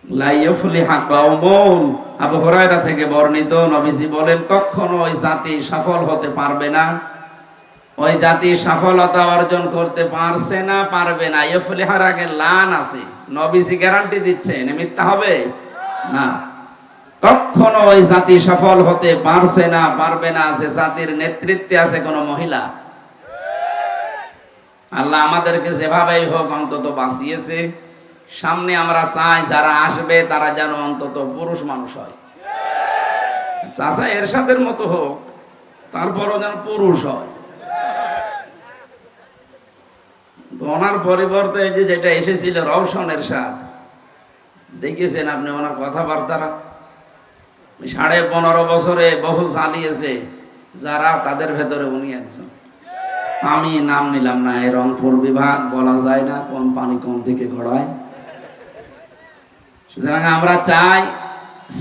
লা ইয়াফলিহা কওমুন, আবু হুরায়রা থেকে বর্ণিত, নবীজি বলেন কখনো ওই জাতি সফল হতে পারবে না, ওই জাতি সফলতা অর্জন করতে পারছে না, পারবে না। ইয়াফলিহার আগে লান আছে, নবীজি গ্যারান্টি দিচ্ছেন, মিথ্যা হবে না। কখনো ওই জাতি সফল হতে পারছে না, পারবে না, যে জাতির নেতৃত্বে আছে কোন মহিলা। আল্লাহ আমাদেরকে যেভাবেই হোক অন্তত বাঁচিয়েছে। সামনে আমরা চাই যারা আসবে তারা যেন অন্তত পুরুষ মানুষ হয়। চাচা এরশাদের মতো হোক, তারপরও যেন পুরুষ হয়। ওনার পরিবর্তে যে যেটা এসেছিল রওশন এরশাদ, দেখেছেন আপনি ওনার কথাবার্তারা? 15.5 বছরে বহু চালিয়েছে যারা, তাদের ভেতরে উনি একজন। আমি নাম নিলাম না, এই রংপুর বিভাগ বলা যায় না কোন পানি কোন দিকে গড়ায়। সুতরাং আমরা চাই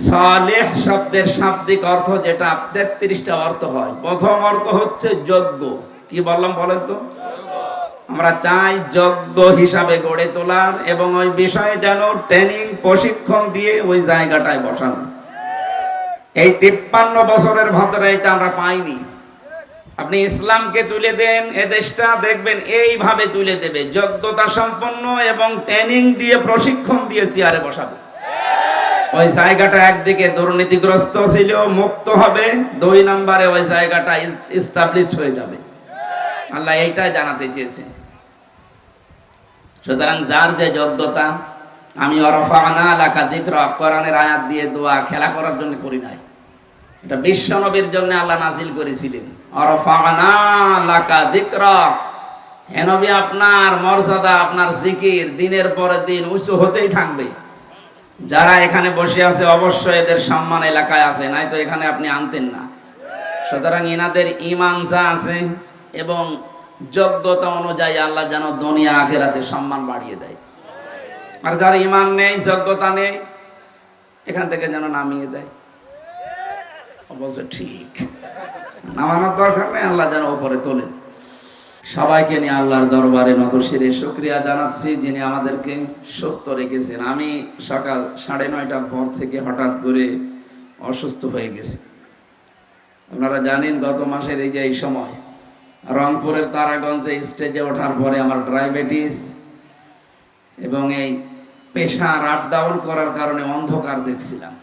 সালেহ শব্দের শাব্দিক অর্থ যেটা 33টা অর্থ হয়। প্রথম অর্থ হচ্ছে যোগ্য। কি বললাম বলেন তো? আমরা চাই যোগ্য হিসাবে গড়ে তোলার, এবং ওই বিষয়ে যেন ট্রেনিং প্রশিক্ষণ দিয়ে ওই জায়গাটায় বসানো। এই 53 বছরের ভেতরে এটা আমরা পাইনি। আপনি ইসলামকে তুলে দেন, এ দেশটা দেখবেন এইভাবে তুলে দেবে, যোগ্যতা সম্পন্ন এবং ট্রেনিং দিয়ে প্রশিক্ষণ দিয়ে চেয়ারে বসাবে। ওই জায়গাটা একদিকে দুর্নীতিগ্রস্ত ছিল, মুক্ত হবে, 2 নম্বরে ওই জায়গাটা এস্টাবলিশড হয়ে যাবে। আল্লাহ এইটাই জানাতে চেয়েছেন। সুতরাং যার যে যোগ্যতা, আমি ওয়ারাফা'না লাকা যিকরাক, কোরআনের আয়াত দিয়ে দোয়া খেলা করার জন্য করি নাই, এটা বিশ্ব নবীর জন্য আল্লাহ নাজিল করেছিলেন। ওয়ারাফা'না লাকা যিকরাক, হে নবী আপনার মর্যাদা, আপনার জিকির দিনের পর দিন উঁচু হতেই থাকবে। যারা এখানে বসে আছে অবশ্যই এদের সম্মান এলাকায় আছে, নাই তো এখানে আপনি আনতেন না। সুতরাং ইনাদের ঈমান যা আছে এবং যোগ্যতা অনুযায়ী আল্লাহ যেন দুনিয়া আখিরাতে সম্মান বাড়িয়ে দেয়। আর যার ঈমান নেই, যোগ্যতা নেই, এখান থেকে যেন নামিয়ে দেয়। অবশ্য ঠিক, নামানোর দরকার নেই, আল্লাহ যেন উপরে তোলেন। সবাইকে নিয়ে আল্লাহর দরবারে নতশিরে শুকরিয়া জানাচ্ছি, যিনি আমাদেরকে সুস্থ রেখেছেন। আমি সকাল 9:30টার পর থেকে হঠাৎ করে অসুস্থ হয়ে গেছি। আপনারা জানেন গত মাসের এই যে এই সময় রংপুরের তারাগঞ্জে স্টেজে ওঠার পরে আমার ডায়াবেটিস এবং এই প্রেশার আপ ডাউন করার কারণে অন্ধকার দেখছিলাম।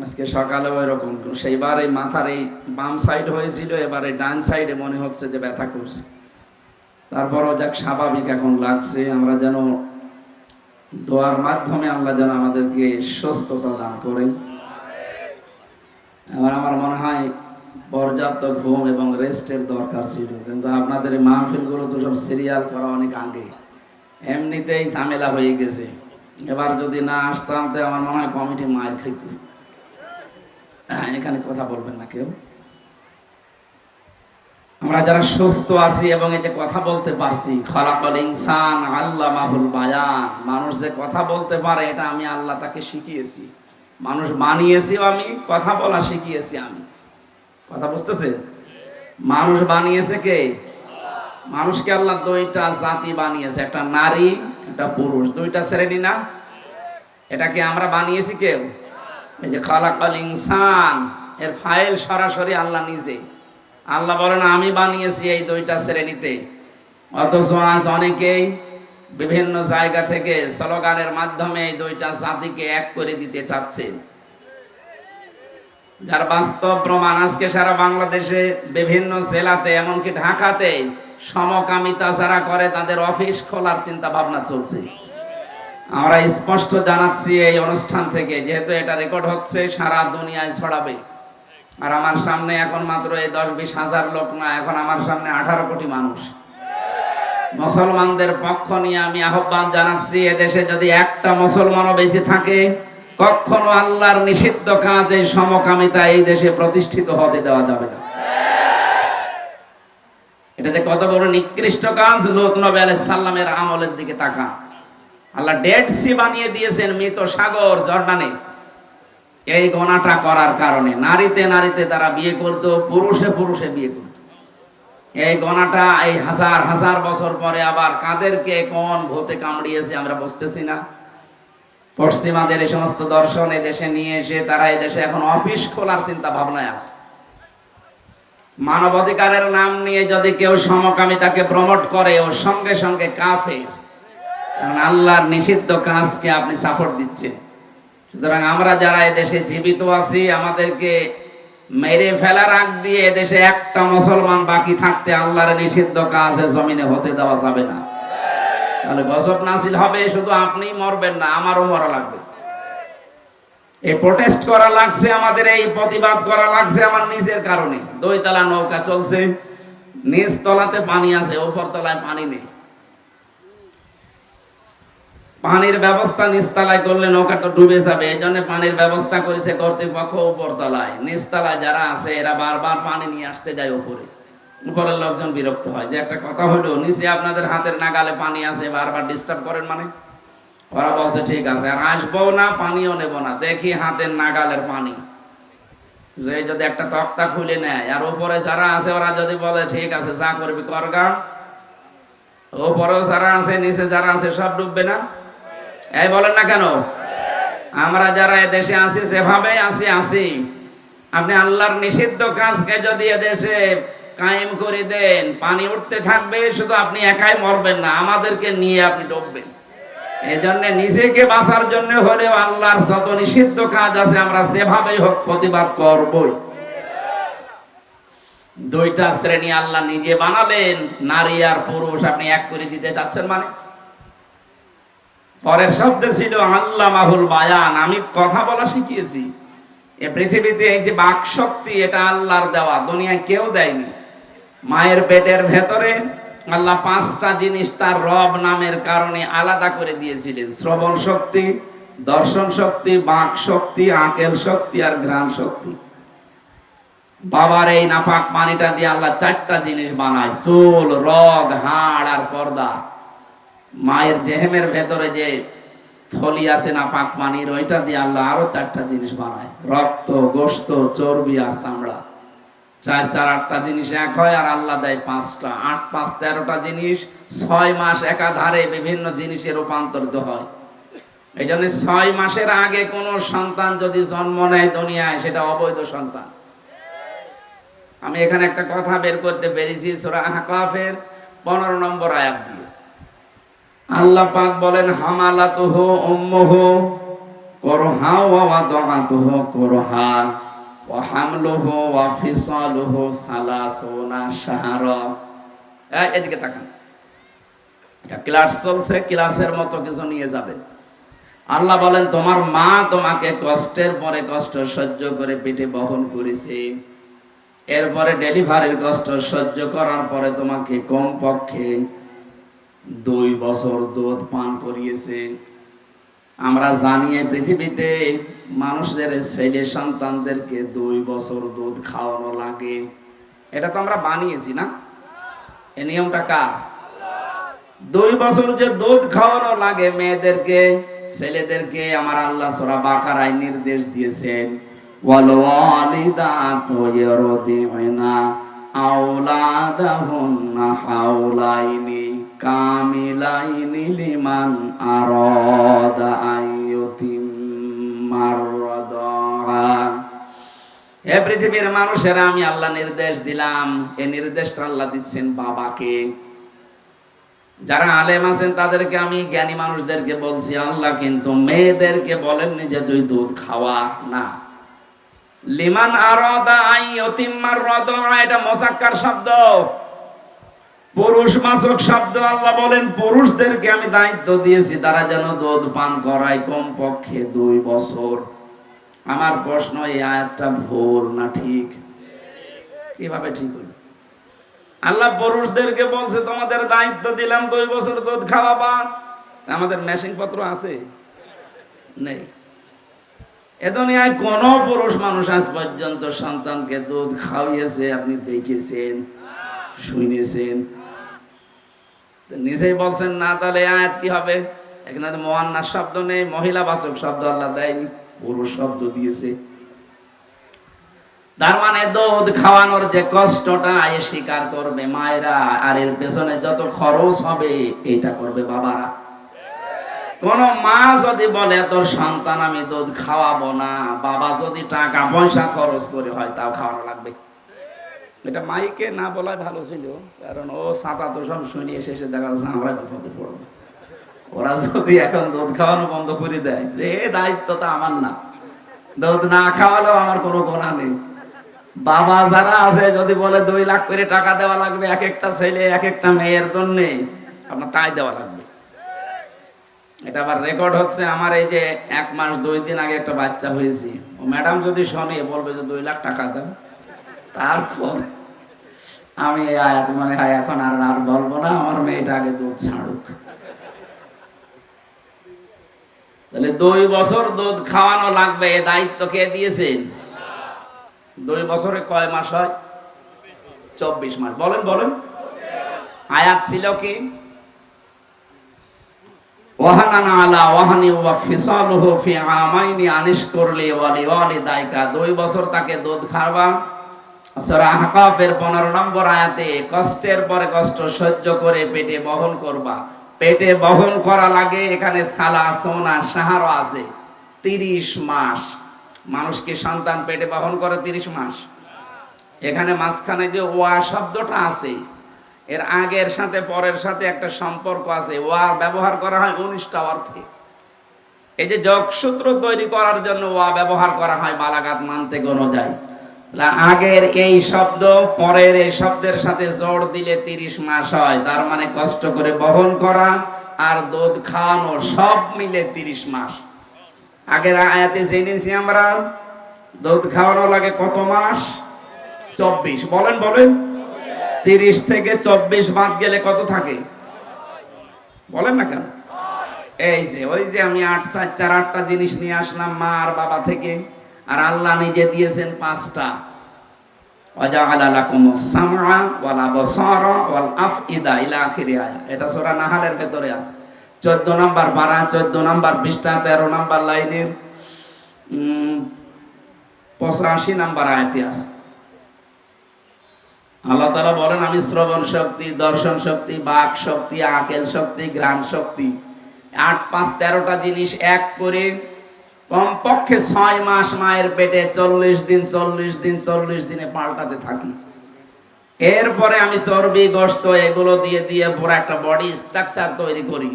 আজকে সকালে ওই রকম, সেইবার এই মাথার এই বাম সাইড হয়েছিল, এবারে ডান সাইডে মনে হচ্ছে যে ব্যথা করছে। তারপরও যাক স্বাভাবিক এখন লাগছে। আমরা যেন দোয়ার মাধ্যমে আল্লাহ যেন আমাদেরকে সুস্থতা দান করেন। আমার মনে হয় পর্যাপ্ত ঘুম এবং রেস্টের দরকার ছিল, কিন্তু আপনাদের মাহফিলগুলো তো সব সিরিয়াল করা অনেক আগে, এমনিতেই ঝামেলা হয়ে গেছে। এবার যদি না আসতাম তো আমার মনে হয় কমিটি মায়ের খাইত। এখানে কথা বলবেন না কেউ। আমরা যারা সুস্থ আছি এবং এই যে কথা বলতে পারছি, খালাকাল ইনসান আল্লামাহুল বায়ান, মানুষ যে কথা বলতে পারে এটা আমি আল্লাহ তাকে শিখিয়েছি। মানুষ বানিয়েছি আমি, কথা বলা শিখিয়েছি আমি। কথা বুঝতেছে? মানুষ বানিয়েছে কে? মানুষকে আল্লাহ 2টা জাতি বানিয়েছে, একটা নারী একটা পুরুষ, 2টা শ্রেণী না? এটাকে আমরা বানিয়েছি কেউ? এই যে খালাকাল ইনসান, এর ফাইল সরাসরি আল্লাহ নিজে। আল্লাহ বলেন আমি বানিয়েছি এই 2টা শ্রেণীতে। অথচ আজ অনেকেই বিভিন্ন জায়গা থেকে স্লোগানের মাধ্যমে এই 2টা জাতিকে এক করে দিতে চাচ্ছেন, যার বাস্তব প্রমাণ আজকে সারা বাংলাদেশে বিভিন্ন জেলাতে এমনকি ঢাকাতে সমকামিতা যারা করে তাদের অফিস খোলার চিন্তা ভাবনা চলছে। আমরা স্পষ্ট জানাচ্ছি এই অনুষ্ঠান থেকে, যেহেতু এটা রেকর্ড হচ্ছে, সারা দুনিয়ায় ছড়াবে। আর আমার সামনে এখন মাত্র এই 10-20 হাজার লোক না, এখন আমার সামনে 18 কোটি মানুষ। মুসলমানদের পক্ষ নিয়ে আমি আহ্বান জানাচ্ছি, এদেশে যদি একটা মুসলমানও বেঁচে থাকে, কখনো আল্লাহর নিষিদ্ধ কাজ এই সমকামিতা এই দেশে প্রতিষ্ঠিত হতে দেওয়া যাবে না। এটা যে কত বড় নিকৃষ্ট কাজ। লূত নবী আলাইহিস সালামের আমলের দিকে তাকা, আল্লাহ ডেড সি বানিয়ে দিয়েছেন, মৃত সাগর জর্ডানে। এই গোনাটা করার কারণে নারীতে নারীতে তারা বিয়ে করতো, পুরুষে পুরুষে বিয়ে করতো। এই গোনাটা এই হাজার হাজার বছর পরে আবার কাদেরকে কোন ভূতে কামড়িয়েছে আমরা বুঝতেছি না। পশ্চিমাদের এই সমস্ত দর্শন এদেশে নিয়ে এসে তারা এদেশে এখন অফিস খোলার চিন্তা ভাবনায় আছে। মানবাধিকারের নাম নিয়ে যদি কেউ সমকামিতাকে প্রমোট করে ও সঙ্গে সঙ্গে কাফের, কারণ আল্লাহর নিষিদ্ধ কাজকে আপনি সাপোর্ট দিচ্ছেন। সুতরাং আমরা যারা এদেশে জীবিত আছি, আমাদেরকে মেরে ফেলার আগ দিয়ে এদেশে একটা মুসলমান বাকি থাকতে আল্লাহর নিষিদ্ধ কাজে জমিনে হতে দেওয়া যাবে না। তাহলে গজব নাজিল হবে, শুধু আপনিই মরবেন না, আমারও মরা লাগবে। এই প্রোটেস্ট করা লাগছে, আমাদের এই প্রতিবাদ করা লাগছে আমার নিজের কারণে। 2 তলা নৌকা চলছে, নিচ তলাতে পানি আছে, উপর তলায় পানি নেই। পানির ব্যবস্থা নিচতলায় করলে নৌকাটা ডুবে যাবে, এই জন্য পানির ব্যবস্থা করেছে কর্তৃপক্ষ উপর তলায়। নিচতলায় যারা আছে এরা বারবার পানি নিয়ে আসতে যায় উপরে। উপরের লোকজন বিরক্ত হয় যে একটা কথা হলো, নিচে আপনাদের হাতের নাগালে পানি আছে, বারবার ডিস্টার্ব করেন। মানে ওরা বলছে ঠিক আছে, আর আসবো না, পানিও নেব না, দেখি হাতের নাগালের পানি। যে যদি একটা তক্তা খুলে নেয় আর উপরে যারা আছে ওরা যদি বলে ঠিক আছে যা করবি করগা, উপরেও যারা আছে নিচে যারা আছে সব ডুববে না? এই বলেন না কেন? আমরা যারা এদেশে আছি যেভাবে আছি, আপনি আল্লাহর নিষিদ্ধ কাজকে যদি এদেশে কায়েম করে দেন, পানি উঠতে থাকবে, শুধু আপনি একাই মরবেন না, আমাদেরকে নিয়ে আপনি ডুববেন। এই জন্য নিজেকে বাঁচার জন্য হলেও আল্লাহর যত নিষিদ্ধ কাজ আছে আমরা যেভাবেই হোক প্রতিবাদ করবই। 2টা শ্রেণী আল্লাহ নিজে বানালেন, নারী আর পুরুষ, আপনি এক করে দিতে চাচ্ছেন? মানে পরের শব্দ ছিল আল্লামাহুল বায়ান, আমি কথা বলা শিখিয়েছি। এই পৃথিবীতে এই যে বাক শক্তি, এটা আল্লাহর দেওয়া, দুনিয়ায় কেউ দেয়নি। মায়ের পেটের ভেতরে আল্লাহ 5টা জিনিস তার রব নামের কারণে আলাদা করে দিয়েছিলেন: শ্রবণ শক্তি, দর্শন শক্তি, বাক শক্তি, আকেল শক্তি আর ঘ্রাণ শক্তি। বাবার এই নাপাক পানিটা দিয়ে আল্লাহ 4টা জিনিস বানায়: চুল, রগ, হাড় আর পর্দা। মায়ের জেহেমের ভেতরে যে থলি আছে নাপাক পানির, ওইটা দিয়ে আল্লাহ আরো 4টা জিনিস বানায়: রক্ত, গোশত, চর্বি আর চামড়া। 4 4 8টা জিনিস এক হয়, আর আল্লাহ দেয় 5টা। 8 5 13টা জিনিস 6 মাস একাধারে বিভিন্ন জিনিসে রূপান্তরিত হয়। এই জন্য 6 মাসের আগে কোন সন্তান যদি জন্ম নেয় দুনিয়ায়, সেটা অবৈধ সন্তান। আমি এখানে একটা কথা বের করতে পেরেছি সূরা আহকাফের 15 নম্বর আয়াত দিয়ে। আল্লাহ পাক বলেন, হামালাতুহু উম্মুহু কুরহা ওয়া ওয়াদাআতুহু কুরহা ওয়া হামলুহু ওয়া ফিসালুহু 30 শাহরা। এদিকে তাকান, এটা ক্লাস চলছে, ক্লাসের মতো কিছু নিয়ে যাবেন। আল্লাহ বলেন, তোমার মা তোমাকে কষ্টের পরে কষ্ট সহ্য করে পেটে বহন করেছে, এরপরে ডেলিভারির কষ্ট সহ্য করার পরে তোমাকে কমপক্ষে 2 বছর দুধ পান করিয়েছে। আমরা জানি পৃথিবীতে মানুষদের ছেলে সন্তানদেরকে 2 বছর দুধ খাওয়ানো লাগে। এটা তো আমরা বানিয়েছি না? এই নিয়মটা কার? 2 বছর যে দুধ খাওয়ানো লাগে মেয়েদেরকে, ছেলেদেরকে, আমার আল্লাহ সূরা বাকারায় নির্দেশ দিয়েছেন, ওয়াল ওয়ালিদাতু ইয়ারদিউনা আওলাদাহুন্না হাওলাইনি কামিলাইনি লিমান আরাদা আইয়ুতিম্মার রাদা। হে পৃথিবীর মানুষেরা, আমি আল্লাহ নির্দেশ দিলাম। এই নির্দেশটা আল্লাহ দিচ্ছেন বাবাকে। যারা আলেম আছেন তাদেরকে, আমি জ্ঞানী মানুষদেরকে বলছি, আল্লাহ কিন্তু মেয়েদেরকে বলেননি যে তুই দুধ খাওয়া না। লিমান আরাদা আইয়ুতিম্মার রাদা, এটা মুযাক্কার শব্দ, পুরুষবাচক শব্দ। আল্লাহ বলেন পুরুষদেরকে আমি দায়িত্ব দিয়েছি তারা যেন দুধ পান করায় কমপক্ষে 2 বছর। আমার প্রশ্ন, এই আয়াতটা ভুল না ঠিক? কিভাবে ঠিক হলো? আল্লাহ পুরুষদেরকে বলছে তোমাদের দায়িত্ব দিলাম 2 বছর দুধ খাওয়াবা। আমাদের মেশিন পত্র আছে? নেই। এ দুনিয়ায় কোন পুরুষ মানুষ আজ পর্যন্ত সন্তানকে দুধ খাওয়িয়েছে আপনি দেখেছেন, শুনেছেন? নিজেই বলছেন না, তাহলে আয়াত কি হবে? এখানে তো মুআন্নাস শব্দ নেই, মহিলাবাচক শব্দ আল্লাহ দেয়নি, পুরুষ শব্দ দিয়েছে। তার মানে দুধ খাওয়ানোর যে কষ্টটা এ স্বীকার করবে মায়েরা, আর এর পেছনে যত খরচ হবে এটা করবে বাবারা। কোন মা যদি বলে তোর সন্তান আমি দুধ খাওয়াবো না, বাবা যদি টাকা পয়সা খরচ করে হয় তাও খাওয়ানো লাগবে। এটা মাইকে না বলাই ভালো ছিল, কারণ ও সাঁতা তো সব শুনিয়ে শেষে দেখা যাচ্ছে আমরা বিপদে পড়বো। ওরা যদি এখন দুধ খাওয়ানো বন্ধ করে দেয়, যে দায়িত্বটা আমার না, দুধ না খাওয়ালেও আমার কোনো গোনা নেই। বাবা যারা আছে যদি বলে 2 লাখ করে টাকা দেওয়া লাগবে এক একটা ছেলে এক একটা মেয়ের জন্য, আপনার তাই দেওয়া লাগবে। এটা আবার রেকর্ড হচ্ছে। আমার এই যে 1 মাস 2 দিন আগে একটা বাচ্চা হয়েছে, ও ম্যাডাম যদি শোনে বলবে যে 2 লাখ টাকা দাও। তারপর আমি এই আয়াত মনে হয় এখন আর বলবো না, আমার মেয়েটা আগে দুধ ছাড়ুক। তাহলে 2 বছর দুধ খাওয়ানো লাগবে, এ দায়িত্ব কে দিয়েছেন? 2 বছরে কয় মাস হয়? 24 মাস। বলেন বলেন। আয়াত ছিল কি? ওয়াহানানা আলা ওয়াহানি ওয়া ফিসালুহু ফি আমাইনি আনিশকুর লি ওয়া লিওয়ালিদাইকা। 2 বছর তাকে দুধ খাওয়াবা। সূরা আহকাফের 15 নম্বর আয়াতে কষ্টের পরে কষ্ট সহ্য করে পেটে বহন করবা। পেটে বহন করা লাগে, এখানে সালাসুনা শাহর আছে, 30 মাস। মানুষকে সন্তান পেটে বহন করে 30 মাস। এখানে মাঝখানে যে ওয়া শব্দটা আছে, এর আগের সাথে পরের সাথে একটা সম্পর্ক আছে। ওয়া ব্যবহার করা হয় 19টা অর্থে। এই যে যোগসূত্র তৈরি করার জন্য ওয়া ব্যবহার করা হয় বালাগাত মানতে অনুযায়ী। আগের এই শব্দ পরের এই শব্দের সাথে জোড় দিলে 30 মাস হয়। তার মানে কষ্ট করে বহন করা আর দুধ খাওয়ানো সব মিলে 30 মাস। আগের আয়াতে জেনেছি আমরা দুধ খাওয়ানো লাগে কত মাস? 24। বলেন বলেন। 30 থেকে 24 বাদ গেলে কত থাকে? বলেন না কেন? এই যে ওই যে আমি 8 4 4 8টা জিনিস নিয়ে আসলাম মা আর বাবা থেকে, আর আল্লাহ নিজে দিয়েছেন 5টা। ওয়াজাআলা লাকুমুস সামআ ওয়াল আবসারা ওয়াল আফইদা ইলা আখিরি আয়া। এটা সূরা নাহলের ভেতরে আছে। 14 নাম্বার পারা, 14 নাম্বার পৃষ্ঠা, 13 নাম্বার লাইনের 85 নাম্বার আয়াতে আছে। আল্লাহ তাআলা বলেন আমি শ্রবণ শক্তি, দর্শন শক্তি, বাক শক্তি, আকেল শক্তি, ঘ্রাণ শক্তি, 8 5 13টা জিনিস এক করে কমপক্ষে 6 মাস মায়ের পেটে 40 দিন 40 দিন 40 দিনে পাল্টাতে থাকি। এরপরে আমি চর্বি গোশত এগুলো দিয়ে দিয়ে পুরো একটা বডি স্ট্রাকচার তৈরি করি।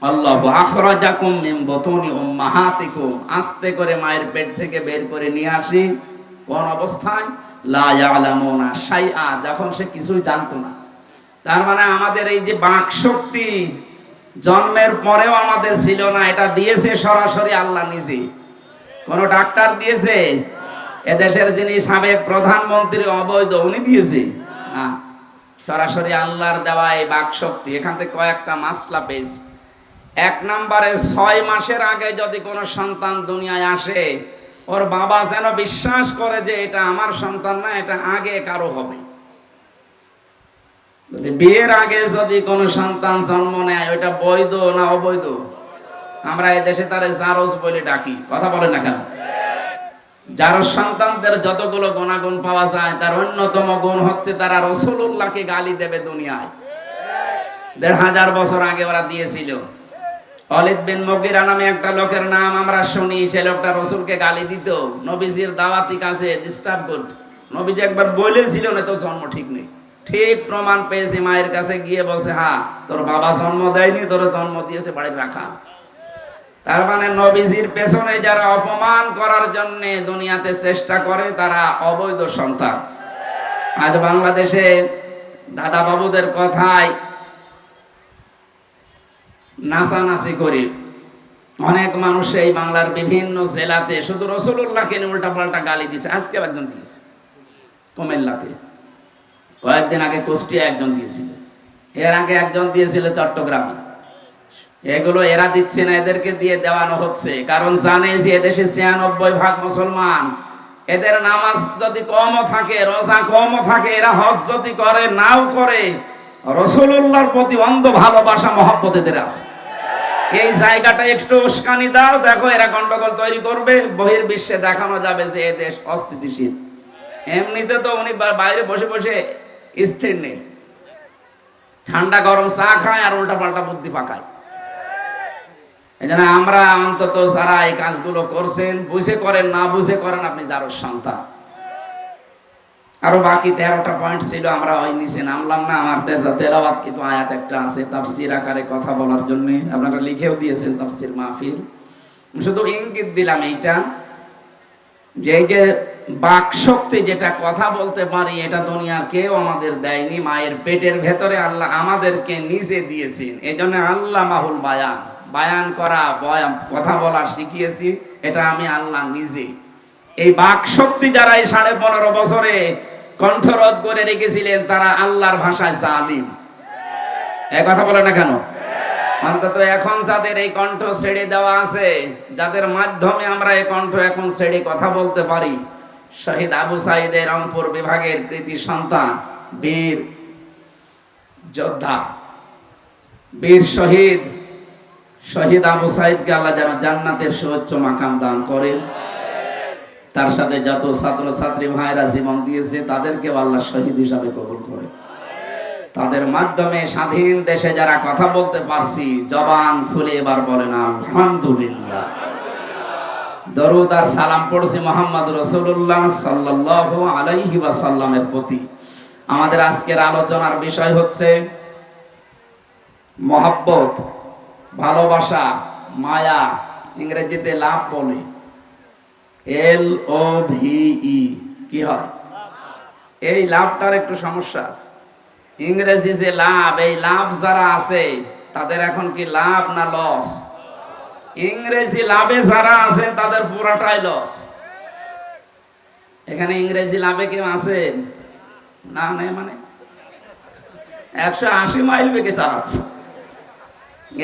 আল্লাহু আখরাজাকুম মিন বুতুনি উম্মাহাতিকুম, আস্তে করে মায়ের পেট থেকে বের করে নিয়ে আসি। কোন অবস্থায়? লা ইয়ালামুনা শাইআ, যখন সে কিছুই জানতো না। তার মানে আমাদের এই যে বাক শক্তি জন্মের পরেও আমাদের ছিল না, এটা দিয়েছে সরাসরি আল্লাহ নিজে। কোন ডাক্তার দিয়েছে? এদেশের যিনি সাবেক প্রধানমন্ত্রী অবৈধ, উনি দিয়েছে না, সরাসরি আল্লাহর দেওয়া এই বাক শক্তি। এখান থেকে কয়েকটা মাসলা পেয়েছি। 1 নম্বরে 6 মাসের আগে যদি কোনো সন্তান দুনিয়ায় আসে, ওর বাবা যেন বিশ্বাস করে যে এটা আমার সন্তান না, এটা আগে কারো হবে। বিয়ের আগে যদি কোনো সন্তান জন্ম নেয়, ওইটা বৈধ না অবৈধ? আমরা এই দেশে তারে জারজ বলে ডাকি। কথা বলেন না কেন? জারজ সন্তানদের যতগুলো গুণাগুণ পাওয়া যায়, তার অন্যতম গুণ হচ্ছে তারা রাসূলুল্লাহকে গালি দেবে দুনিয়ায়। 1500 বছর আগে ওরা দিয়েছিল। ওয়ালিদ বিন মুগীরা নামে একটা লোকের নাম আমরা শুনি। সে লোকটা রাসূলকে গালি দিত, নবীজির দাওয়াতি কাজে ডিস্টার্ব করত। নবীজি একবার বলেছিল না তো জন্ম ঠিক নেই। ঠিক প্রমাণ পেয়েছে, মায়ের কাছে গিয়ে বলছে হ্যাঁ তোর বাবা জন্ম দেয়নি, তোর জন্ম দিয়েছে বাড়ির রাখা। তার মানে নবীজির পেছনে যারা অপমান করার জন্য দুনিয়াতে চেষ্টা করে তারা অবৈধ সন্তান। আজ বাংলাদেশে দাদা বাবুদের কথায় নাচানাচি করি অনেক মানুষ এই বাংলার বিভিন্ন জেলাতে শুধু রাসূলুল্লাহকে নিয়ে উল্টা পাল্টা গালি দিয়েছে। আজকে একজন দিয়েছে কুমিল্লাতে, কয়েকদিন আগে কুষ্টিয়া একজন দিয়েছিল, এর আগে একজন দিয়েছিল চট্টগ্রামে। এগুলো এরা দিচ্ছে না, এদেরকে দিয়ে দেওয়ানো হচ্ছে। কারণ জানে যে এদেশে 96% মুসলমান। এদের নামাজ যদি কমও থাকে, রোজা কমও থাকে, এরা হজ যদি করে নাও করে, রাসূলুল্লাহর প্রতি অন্ধ ভালোবাসা মহব্বত এদের আছে। এই জায়গাটা একটু উস্কানি দাও, দেখো এরা গন্ডগোল তৈরি করবে, বহির্বিশ্বে দেখানো যাবে যে এই দেশ অস্থিতিশীল। এমনিতে তো উনি বাইরে বসে বসে স্থির নেই, ঠান্ডা গরম চা খায় আর উল্টা পাল্টা বুদ্ধি পাকায়। এই জন্য আমরা অন্তত যারা এই কাজগুলো করছেন, বুঝে করেন না বুঝে করেন, আপনি যার সন্তান। আরো বাকি 13টা পয়েন্ট ছিল, আমরা ওই নিচে নামলাম না। আমার তেলাওয়াত কিন্তু আয়াত একটা আছে তাফসীর আকারে কথা বলার জন্য, আপনারা লিখেও দিয়েছেন তাফসীর মাহফিল। শুধু ইঙ্গিত দিলাম এইটা, যে এই যে বাক শক্তি, যেটা কথা বলতে পারি, এটা দুনিয়ার কেউ আমাদের দেয়নি। মায়ের পেটের ভেতরে আল্লাহ আমাদেরকে নিজে দিয়েছেন। এই জন্য আল্লাহ মাহুল বায়ান, বায়ান করা, কথা বলা শিখিয়েছি, এটা আমি আল্লাহ নিজে। এই বাক শক্তি যারা এই 15.5 বছরে কণ্ঠরোধ করে রেখেছিলেন, তারা আল্লাহর ভাষায় জালিম। এই কথা বলে না কেন? অন্তত এখন যাদের এই কণ্ঠ ছেড়ে দেওয়া আছে, যাদের মাধ্যমে আমরা এই কণ্ঠ এখন ছেড়ে কথা বলতে পারি, শহীদ আবু সাঈদের রংপুর বিভাগের কৃতি সন্তান, বীর যোদ্ধা, বীর শহীদ, শহীদ আবু সাঈদকে আল্লাহ যেন জান্নাতের সুউচ্চ মাকাম দান করেন। তার সাথে যত ছাত্র ছাত্রী ভাইরা জীবন দিয়েছে, তাদেরকেও আল্লাহ শহীদ হিসাবে কবুল করে। তাদের মাধ্যমে স্বাধীন দেশে যারা কথা বলতে পারছি, জবান খুলে এবার বলেন আলহামদুলিল্লাহ। দরুদ আর সালাম পড়ছি মুহাম্মদ রাসূলুল্লাহ সাল্লাল্লাহু আলাইহি ওয়াসাল্লামের প্রতি। আমাদের আজকের আলোচনার বিষয় হচ্ছে মহব্বত, ভালোবাসা, মায়া, ইংরেজিতে লাভ বলে, LOVE। কি হয়? এই লাভটার একটু সমস্যা আছে। ইংরেজি যে লাভ, এই লাভ যারা আছে তাদের এখন কি লাভ না লস? ইংরেজি লাভে যারা আছেন তাদের পুরাটাই লস। এখানে ইংরেজি লাভে কেউ আছেন না? নেই মানে 180 মাইল বেগে চালাচ্ছে।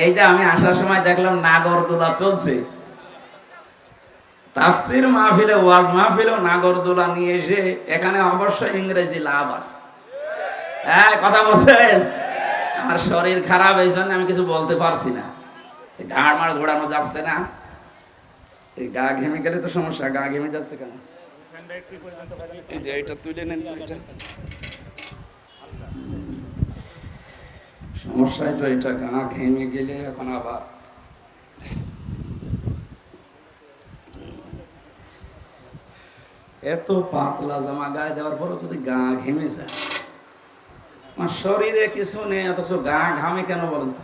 এই যে আমি আসার সময় দেখলাম নাগরদোলা চলছে। তাফসীর মাহফিলে, ওয়াজ মাহফিলেও নাগরদোলা নিয়ে এসে এখানে অবশ্যই ইংরেজি লাভ আছে। হ্যাঁ, কথা বলছেন? আমার শরীর খারাপ, এই জন্য আমি কিছু বলতে পারছি না। ঘাড় মার ঘোরানো যাচ্ছে না। এই গা ঘেমে গেলে তো সমস্যা। গা ঘেমে যাচ্ছে কেন? এই যে এটা তুলে নেন তো, এটা সমস্যাই তো এটা। গা ঘেমে গেলে এখন আবার এত পাতলা জামা গায়ে দেওয়ার পরও যদি গা ঘেমে যায়, আমার শরীরে কিছু নেই অথচ গা ঘামে কেন বলেন তো?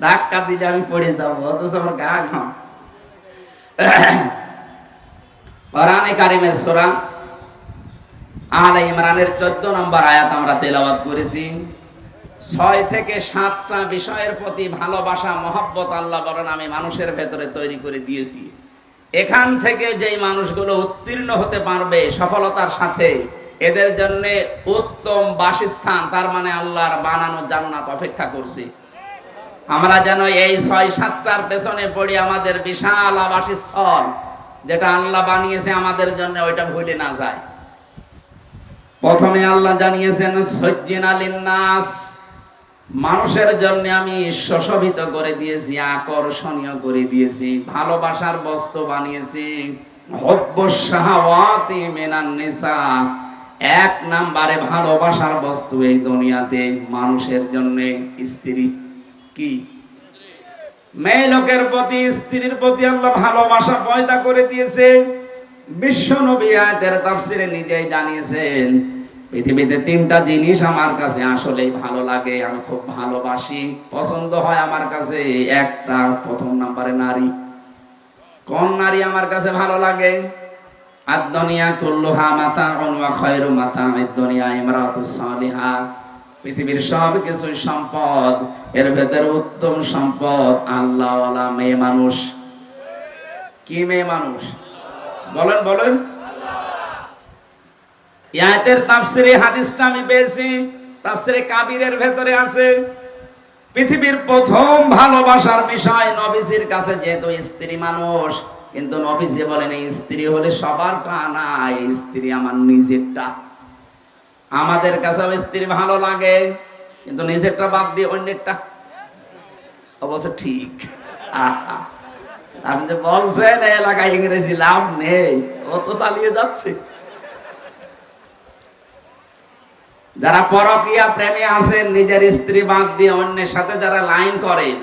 ধাক্কা দিলে আমি পড়ে যাবো, অথচ আমার গা ঘাম। কোরআনে কারিমের সূরা আলে ইমরানের 14 নম্বর আয়াত আমরা তেলাওয়াত করেছি। 6 থেকে 7টা বিষয়ের প্রতি ভালোবাসা, মহব্বত আল্লাহ বলেন আমি মানুষের ভেতরে তৈরি করে দিয়েছি। এখান থেকে যেই মানুষগুলো উত্তীর্ণ হতে পারবে সফলতার সাথে, এদের জন্য উত্তম বাসস্থান, তার মানে আল্লাহর বানানো জান্নাত অপেক্ষা করছে। আমরা যেন এই 6-7টার পেছনে পড়ি, আমাদের বিশাল আবাসস্থল যেটা আল্লাহ বানিয়েছে আমাদের জন্য, ওইটা ভুলে না যায়। প্রথমে আল্লাহ জানিয়েছেন সজ্জিনা লিন্নাস, মানুষের জন্য আমি সুশোভিত করে দিয়েছি, আকর্ষণীয় করে দিয়েছি, ভালোবাসার বস্তু বানিয়েছি। হুব্বুশ শাহাওয়াতি মিনান নিসা, 1 নম্বরে ভালোবাসার বস্তু এই দুনিয়াতে মানুষের জন্য স্ত্রী। কি? মেয়ে লোকের প্রতি, স্ত্রীর প্রতি আল্লাহ ভালোবাসা পয়দা করে দিয়েছে। বিশ্ব নবী আয়াতের তাফসিরে নিজেই জানিয়েছেন, পৃথিবীতে 3টা জিনিস আমার কাছে আসলেই ভালো লাগে, আমি খুব ভালোবাসি, পছন্দ হয় আমার কাছে। একটা, প্রথম নম্বরে নারী। কোন নারী আমার কাছে ভালো লাগে? আদ-দুনিয়া কুল্লুহা মাতাউন ওয়া খায়রু মাতাউদ দুনিয়া ইমরাতুস সালিহা। পৃথিবীর সব কিছু সম্পদ, এর ভেতরে উত্তম সম্পদ আল্লাহওয়ালা মেয়ে মানুষ। কি মেয়ে মানুষ? বলেন বলেন। আয়াতের তাফসিরে হাদিসটা আমি পেয়েছি, তাফসিরে কাবীরের ভেতরে আছে। পৃথিবীর প্রথম ভালোবাসার বিষয় নবীজির কাছে, যেহেতু স্ত্রী মানুষ, কিন্তু নবীজি বলেন এই স্ত্রী হলে সবারটা না, এই স্ত্রী আমার নিজেরটা। আমাদের কাছে স্ত্রী ভালো লাগে, কিন্তু নিজেরটা বাদ দিয়ে অন্যেরটা। অবশ্য ঠিক। আপনি যে বলছেন এলাকায় ইংরেজি লাভ নেই, ও তো চালিয়ে যাচ্ছে। যারা পরকীয়া প্রেমে আছেন, নিজের স্ত্রী বাদ দিয়ে অন্যের সাথে যারা লাইন করেন,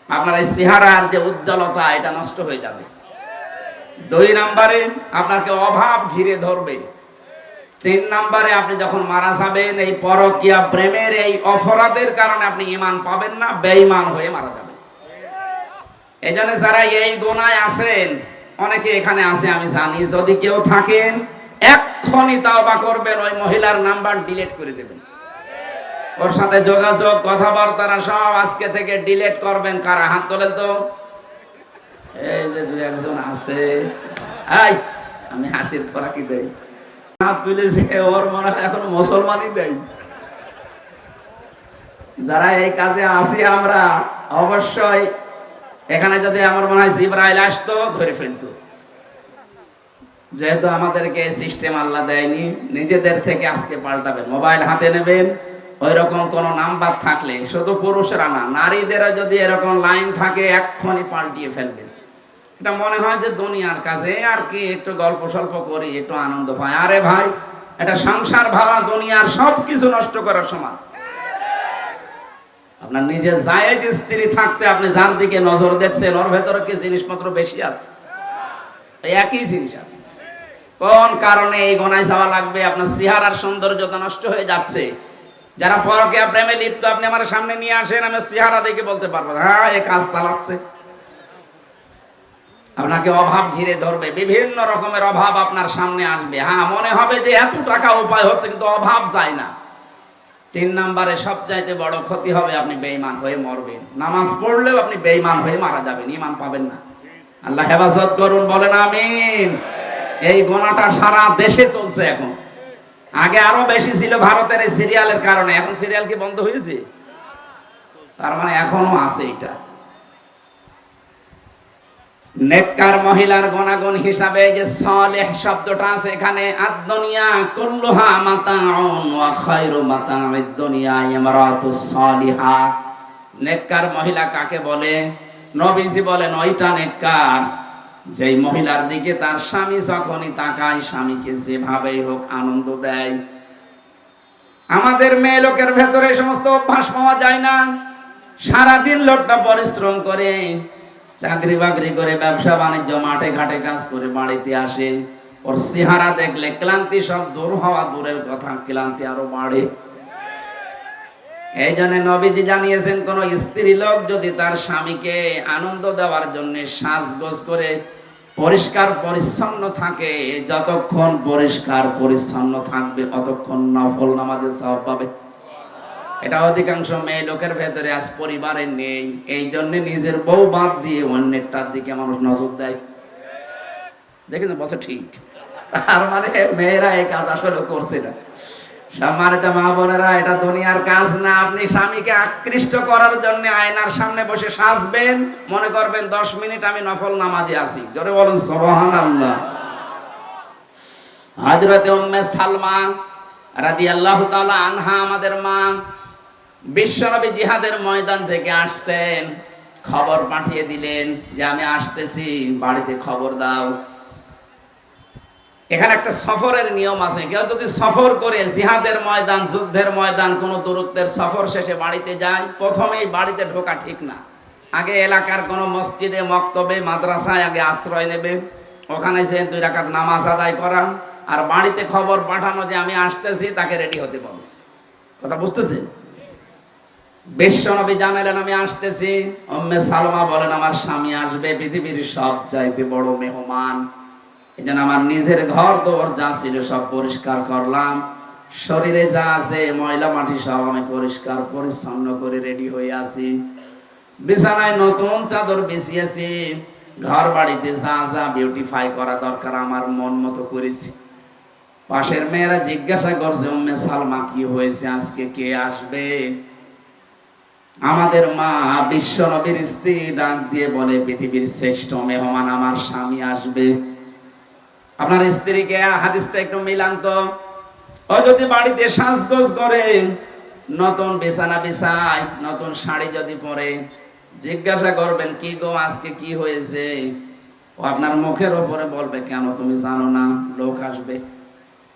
আপনার এই চেহারার যে উজ্জ্বলতা এটা নষ্ট হয়ে যাবে। 2 নম্বরে আপনাকে অভাব ঘিরে ধরবে। 3 নম্বরে আপনি যখন মারা যাবেন, এই পরকীয়া প্রেমের এই অপরাধের কারণে আপনি ঈমান পাবেন না, বেঈমান হয়ে মারা যাবেন। এজন্য যারা এই গুনায় আছেন, অনেকে এখানে আছে আমি জানি, যদি কেউ থাকেন এক্ষুনি তাওবা করবেন, ওই মহিলার নাম্বার ডিলিট করে দেবেন, ওর সাথে যোগাযোগ কথাবার্তা সব আজকে থেকে ডিলিট করবেন। কারা হাত তোলেন তো? এই যে 2-1 আছে। এই আমি হাসির খোরাকি দেই, হাত তুলেছে, ওর মনে হয় এখন মুসলমানই দেয়। যারা এই কাজে আছি আমরা, অবশ্যই এখানে যদি আমার মনে হয় জিবরাইল আসতো ধরে ফেলতো। যেহেতু আমাদেরকে সিস্টেম আল্লাহ দেয়নি, নিজেদের থেকে আজকে পাল্টাবেন। মোবাইল হাতে নেবেন, ওই রকম কোন নাম্বার থাকলে, শুধু পুরুষরা না, নারীদেরও যদি এরকম লাইন থাকে এক্ষুনি পাল্টিয়ে ফেলবেন। এটা মনে হয় যে দুনিয়ার কাছে আর কি, একটু গল্প স্বল্প করি, একটু আনন্দ পাই। আরে ভাই, এটা সংসার ভাড়া, দুনিয়ার সবকিছু নষ্ট করার সমান। আপনার নিজের জায়েজ স্ত্রী থাকতে আপনি যার দিকে নজর দেখছেন, ওর ভেতরে কি জিনিসপত্র বেশি আছে? একই জিনিস আছে। কোন কারণে এই গোনায় যাওয়া লাগবে? আপনার চেহারার সৌন্দর্যতা নষ্ট হয়ে যাচ্ছে। যারা পরকীয়া প্রেমে লিপ্ত, আপনি আমার সামনে নিয়ে আসেন, আমি চেহারা দেখে বলতে পারবো হ্যাঁ এই কাজ চালাচ্ছে। আপনাকে অভাব ঘিরে ধরবে, বিভিন্ন রকমের অভাব আপনার সামনে আসবে। হ্যাঁ, মনে হবে যে এত টাকা উপায় হচ্ছে, কিন্তু অভাব যায় না। 3 নম্বরে সবচাইতে বড় ক্ষতি হবে, আপনি বেঈমান হয়ে মরবেন। নামাজ পড়লেও আপনি বেঈমান হয়ে মারা যাবেন, ঈমান পাবেন না। আল্লাহ হেফাজত করুন, বলেন আমিন। এই গোনাটা সারা দেশে চলছে এখন। আগে আরো বেশি ছিল ভারতের এই সিরিয়ালের কারণে, এখন সিরিয়াল কি বন্ধ হয়েছে? তার মানে এখনো আছে এটা। নেককার মহিলার গুণাগুণ হিসাবে যে সালেহ শব্দটা আছে এখানে, আদ-দুনিয়া কুল্লুহা মাতাউন ওয়া খায়রু মাতাউদ দুনিয়া ইমরাতুস সালিহা। নেককার মহিলা কাকে বলে? নবীজি বলেন ওইটা নেককার যেই মহিলার দিকে তার স্বামী যখনই তাকায়, স্বামীকে যেভাবেই হোক আনন্দ দেয়। আমাদের মেয়ে লোকের ভেতরে সমস্ত অভ্যাস পাওয়া যায় না। সারাদিন লোকটা পরিশ্রম করে, চাকরি বাকরি করে, ব্যবসা বাণিজ্য, মাঠে ঘাটে কাজ করে বাড়িতে আসে, ওর চেহারা দেখলে ক্লান্তি সব দূর হওয়া দূরের কথা, ক্লান্তি আরো বাড়ে। এই জন্য নবীজি জানিয়েছেন, কোন স্ত্রী লোক যদি তার স্বামীকে আনন্দ দেওয়ার জন্য সাজগোজ করে পরিষ্কার পরিচ্ছন্ন থাকে, যতক্ষণ পরিষ্কার পরিচ্ছন্ন থাকবে ততক্ষণ নফল নামাজের সওয়াব পাবে। এটা অধিকাংশ মেয়ে লোকের ভেতরে আজ পরিবারে নেই। এই জন্য নিজের বউ বাদ দিয়ে অন্যেরটার দিকে মানুষ নজর দেয়। দেখেন বলছে ঠিক, আর মানে মেয়েরা এই কাজ আসলে করছে না। সম্মানিত মা বোনেরা, এটা দুনিয়ার কাজ না। আপনি স্বামীকে আকৃষ্ট করার জন্য আয়নার সামনে বসে সাজবেন, মনে করবেন 10 মিনিট আমি নফল নামাজে আছি। জোরে বলেন সুবহানাল্লাহ। হযরত উম্মে সালমা রাদিয়াল্লাহু তাআলা আনহা, আমাদের মা, বিশ্বনবী জিহাদের ময়দান থেকে আসছেন, খবর পাঠিয়ে দিলেন যে আমি আসতেছি, বাড়িতে খবর দাও। এখানে একটা সফরের নিয়ম আছে। কেউ যদি সফর করে জিহাদের ময়দান, যুদ্ধের ময়দান, কোন দূরত্বের সফর শেষে বাড়িতে যায়, প্রথমেই বাড়িতে ঢোকা ঠিক না। আগে এলাকার কোন মসজিদে, মক্তবে, মাদ্রাসায় আগে আশ্রয় নেবে, ওখানে যে 2 রাকাত নামাজ আদায় করা, আর বাড়িতে খবর পাঠানো যে আমি আসতেছি, তাকে রেডি হতে বলো। কথা বুঝতেছেন? বিশ্বনবী জানালেন আমি আসতেছি। উম্মে সালমা বলেন আমার স্বামী আসবে, পৃথিবীর সব চাইতে বড় মেহমান। এজন্য আমার নিজের ঘর দোর যা ছিল সব পরিষ্কার করলাম, শরীরে যা আছে ময়লা মাটি সব আমি পরিষ্কার পরিচ্ছন্ন করে রেডি হয়ে আছি। বিছানায় নতুন চাদর বিছিয়েছি, ঘর বাড়িতে যা যা বিউটিফাই করা দরকার আমার মন মতো করেছি। পাশের মেয়েরা জিজ্ঞাসা করছে উম্মে সালমা কি হয়েছে, আজকে কে আসবে? আমাদের মা বিশ্বনবীর স্ত্রী ডাক দিয়ে বলে পৃথিবীর শ্রেষ্ঠ মেহমান আমার স্বামী আসবে। আপনার স্ত্রীকে হাদিসটা একটু মিলান তো। ও যদি বাড়িতে সাজগোজ করে, নতুন বিছানা বিছায়, নতুন শাড়ি যদি পরে, জিজ্ঞাসা করবেন কি গো আজকে কি হয়েছে, ও আপনার মুখের উপরে বলবে কেন তুমি জানো না লোক আসবে।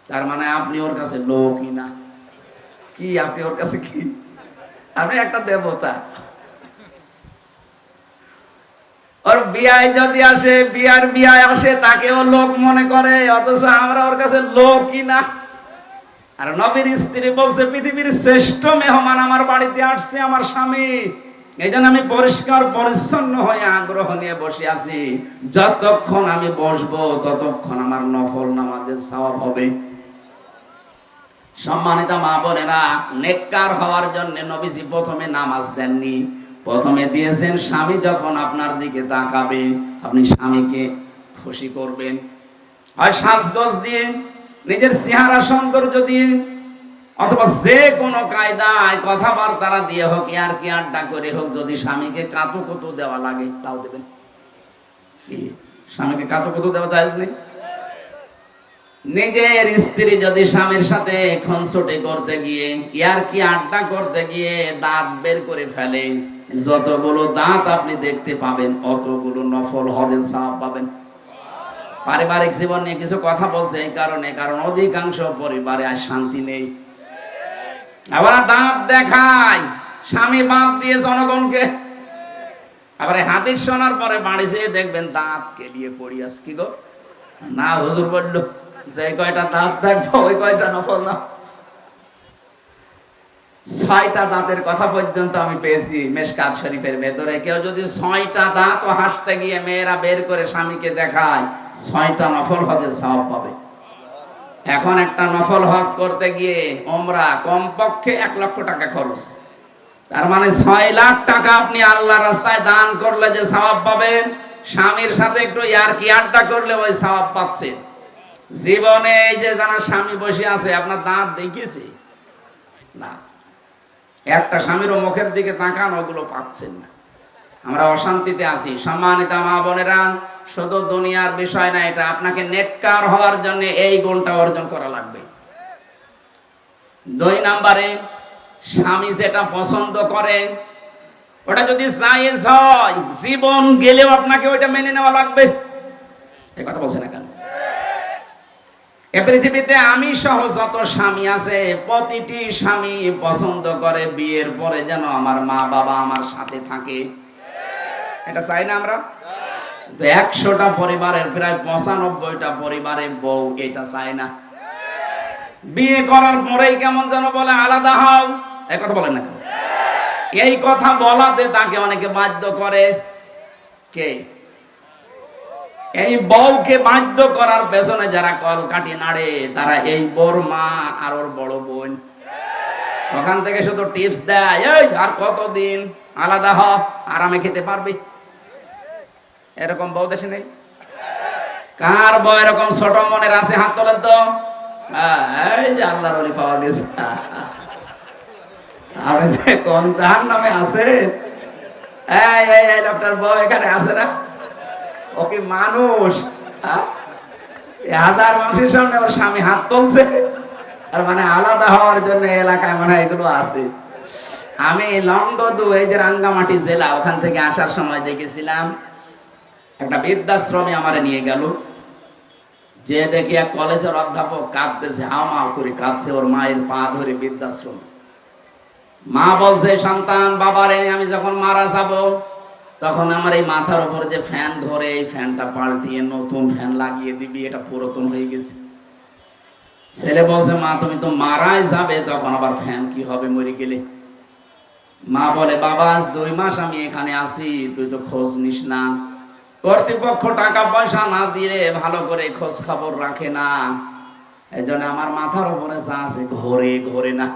তার মানে আপনি ওর কাছে লোকই না। কি আপনি ওর কাছে কি? আপনি একটা দেবতা। ওর বিয়ায় যদি আসে, বিয়ায় আসে, তাকেও লোক মনে করে, অথচ আমরা ওর কাছে লোকই না। আর নবীর স্ত্রী বলছে, পৃথিবীর শ্রেষ্ঠ মেহমান আমার বাড়িতে আসছে, আমার স্বামী। এই জন্য আমি পরিষ্কার পরিচ্ছন্ন হয়ে আগ্রহ নিয়ে বসে আছি। যতক্ষণ আমি বসবো ততক্ষণ আমার নফল নামাজের সওয়াব হবে। সম্মানিত মা বোনেরা, নেককার হওয়ার জন্য নবীজি প্রথমে নামাজ দেননি, প্রথমে দিয়েছেন স্বামী যখন আপনার দিকে তাকাবে আপনি স্বামীকে খুশি করবেন। আর সাজগোজ দিয়ে, নিজের চেহারা সৌন্দর্য দিয়ে, অথবা যে কোনো কায়দায় কথাবার্তা দিয়ে হোক, আর কি আড্ডা করে হোক, যদি স্বামীকে কাতুকুতু দেওয়া লাগে তাও দেবেন। কি স্বামীকে কাতুকুতু দেওয়া জায়েজ নেই? নিজের স্ত্রী যদি স্বামীর সাথে খুনসুটি করতে গিয়ে, আর কি আড্ডা করতে গিয়ে দাঁত বের করে ফেলে, যতগুলো দাঁত আপনি দেখতে পাবেন অতগুলো নফল হজের সওয়াব পাবেন। পারিবারিক জীবন নিয়ে কিছু কথা বলছে এই কারণে, কারণ অধিকাংশ পরিবারে আর শান্তি নেই। আবার দাঁত দেখায়, স্বামী বাদ দিয়ে জনগণকে। আবার হাদিস শোনার পরে বাড়ি যেয়ে দেখবেন দাঁত কেলিয়ে পড়ি আছে। কি গো, না হুজুর বললো যে কয়টা দাঁত দেখবো ওই কয়টা নফল না। 6টা দাঁতের কথা পর্যন্ত আমি পেয়েছি মিশকাত শরীফের ভেতরে। কেউ যদি 6টা দাঁত ও হাসতে গিয়ে মেয়েরা বের করে স্বামীকে দেখায়, 6টা নফল হজের সওয়াব পাবে। এখন একটা নফল হজ করতে গিয়ে ওমরা কমপক্ষে 1 লক্ষ টাকা খরচ। তার মানে 6 লাখ টাকা আপনি আল্লাহর রাস্তায় দান করলে যে সওয়াব পাবেন, স্বামীর সাথে একটু ইয়ারকি আড্ডা করলে ওই সওয়াব পাচ্ছেন। জীবনে এই যে যারা স্বামী বসে আছে, আপনার দাঁত দেখেছে না, একটা স্বামীরও মুখের দিকে তাকান, ওগুলো পাচ্ছেন না। আমরা অশান্তিতে আছি। সম্মানিত মা বোনেরা, শুধু দুনিয়ার বিষয় না, এটা আপনাকে নেককার হওয়ার জন্য এই গুণটা অর্জন করা লাগবে। 2 নম্বরে, স্বামী যেটা পছন্দ করে ওটা যদি জায়েজ হয়, জীবন গেলেও আপনাকে ওইটা মেনে নেওয়া লাগবে। এই কথা বলছেন না কেন? এ পৃথিবীতে আমি সহ যত স্বামী আছে, প্রতিটি স্বামী পছন্দ করে বিয়ের পরে যেন আমার মা বাবা আমার সাথে থাকে। এটা চাই না আমরা? 100টা পরিবারের প্রায় 95টা পরিবারে বউ এটা চায় না। বিয়ে করার পরেই কেমন যেন বলে আলাদা হও। এই কথা বলেন না কেন? এই কথা বলাতে তাকে অনেকে বাধ্য করে। কে? এই বউকে বাধ্য করার পেছনে যারা কলকাঠি নাড়ে, তারা এই বউর মা আর ওর বড় বোন। ওখান থেকে শুধু টিপস দেয়, এই আর কতদিন আলাদা হ, আরামে খেতে পারবি। এরকম বউ দেশে নেই? কার বউ এরকম ছোট মনের আছে? হাত তোলেন তো। এই যে আল্লাহর ওলি পাওয়া গেছে। আর যে কোন জাহান্নামে আছে, এই লোকটার বউ এখানে আছে না? ও কি মানুষ? 1000 মানুষের সামনে ওর স্বামী হাত তুলছে, আর মানে আলাদা হওয়ার জন্য এলাকায় মনে হয় এগুলো আছে। আমি লংগদু, এই যে রাঙ্গামাটি জেলা, ওখান থেকে আসার সময় দেখেছিলাম একটা বৃদ্ধাশ্রমে আমারে নিয়ে গেল। যে দেখি এক কলেজের অধ্যাপক কাঁদতেছে, হাওমাও করে কাঁদছে, ওর মায়ের পা ধরে বৃদ্ধাশ্রম। মা বলছে, সন্তান বাবারে আমি যখন মারা যাব তখন আমার এই মাথার উপর যে ফ্যান ধরে, এই ফ্যানটা পাল্টিয়ে নতুন ফ্যান লাগিয়ে দিবি, এটা পুরাতন হয়ে গেছে। ছেলে বলছে, মা তুমি তো মারাই যাবে, তখন আবার ফ্যান কি হবে মরে গেলে? মা বলে, বাবা আজ 2 মাস আমি এখানে আছি, তুই তো খোঁজ নিস না। কর্তৃপক্ষ টাকা পয়সা না দিয়ে ভালো করে খোঁজ খবর রাখে না, এই জন্য আমার মাথার উপরে যা আছে ঘরে ঘরে না।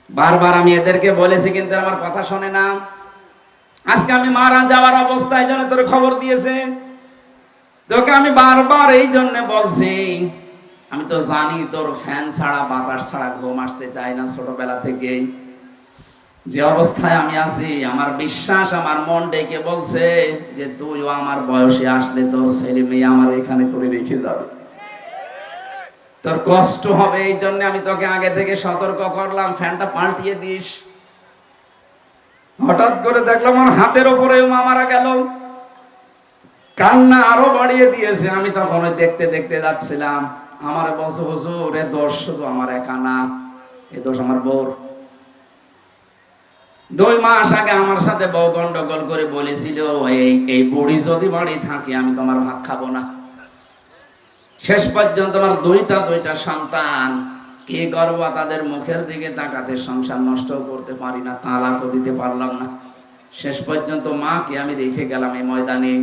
বারবার আমি এদেরকে বলেছি, কিন্তু আমার কথা শোনে না। আজকে আমি মারা যাওয়ার অবস্থায় জন্য তোর খবর দিয়েছে। তোকে আমি বারবার এই জন্য বলছি, আমি তো জানি তোর ফ্যান ছাড়া বাতাস ছাড়া ঘুম আসতে চায় না ছোটবেলা থেকেই। যে অবস্থায় আমি আছি, আমার বিশ্বাস, আমার মন ডেকে বলছে যে তুইও আমার বয়সে আসলে তোর ছেলে মেয়ে আমার এখানে তোরে রেখে যাবে, তোর কষ্ট হবে। এই জন্য আমি তোকে আগে থেকে সতর্ক করলাম, ফ্যানটা পাল্টিয়ে দিস। হঠাৎ করে দেখলাম আমার হাতের উপরে মা মারা গেল, কান্না আরো বাড়িয়ে দিয়েছে। আমি তখন দেখতে দেখতে যাচ্ছিলাম। আমার বলছে, হুজুর এ দোষ শুধু আমার একা না, এ দোষ আমার বউর। 2 মাস আগে আমার সাথে বউ গন্ডগোল করে বলেছিল, এই বুড়ি যদি বাড়ি থাকে আমি তোমার ভাত খাবো না। শেষ পর্যন্ত আমার দুইটা সন্তান, কি করব, তাদের মুখের দিকে তাকাতে সংসার নষ্ট করতে পারি না, তালাকও দিতে পারলাম না। শেষ পর্যন্ত মাকে আমি রেখে গেলাম এই ময়দানে।